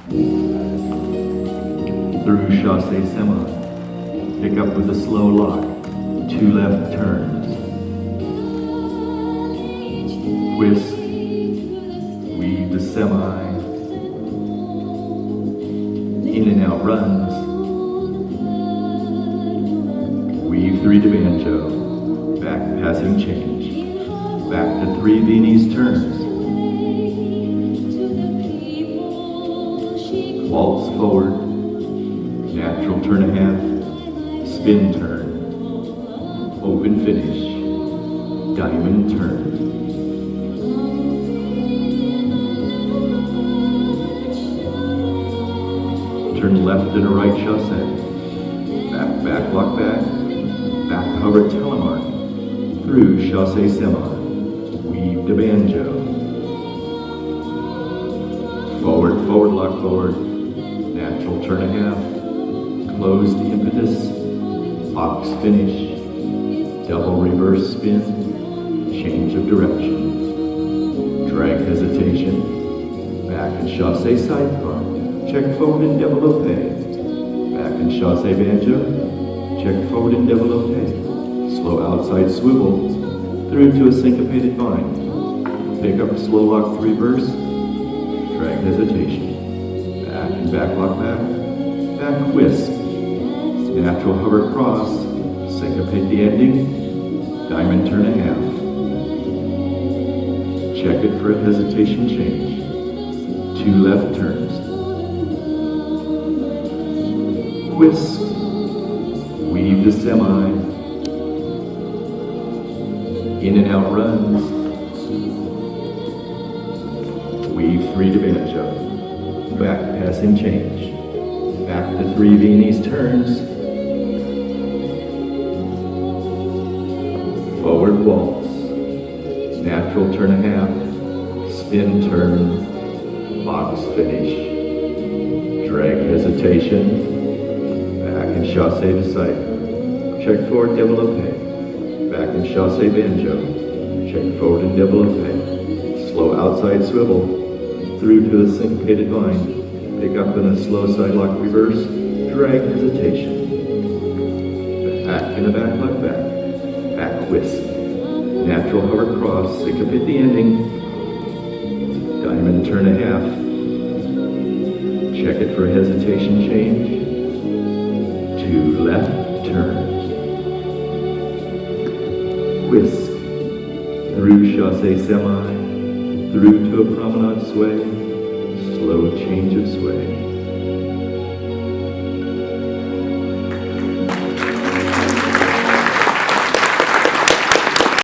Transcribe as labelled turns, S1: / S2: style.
S1: Through chaussee semi, pick up with a slow lock, 2 left turns. Twist, weave the semi, in and out runs. Weave 3 to banjo, back passing change, back to 3 Viennese turns. Waltz forward, natural turn a half, spin turn, open finish, diamond turn. Turn left and a right chaussee, back, lock back hover telemark, through chaussee semi, weave to banjo. Forward, lock forward, natural turn a half, closed impetus, box finish, double reverse spin, change of direction, drag hesitation, back and chaussee sidecar, check forward and développé, back and chaussee banjo, check forward and développé, slow outside swivel, through to a syncopated bind, pick up slow lock to reverse, drag hesitation, back and back lock back whisk, natural hover cross, syncopate the ending, diamond turn a half, check it for a hesitation change, 2 left turns, whisk, weave the semi, in and out runs, weave 3 to banjo, back passing change, back to 3 Viennese turns, forward waltz, natural turn a half, spin turn, box finish, drag hesitation, back and chaussee to sight, check forward développé, back and chaussee banjo, check forward and développé, slow outside swivel, through to the syncopated bind, pick up in a slow side lock reverse, drag hesitation, back and a back lock back whisk, natural hover cross, syncopate the ending, diamond turn a half, check it for a hesitation change, 2 left turns, whisk, through chaussee semi, through to a promenade sway, slow change of sway,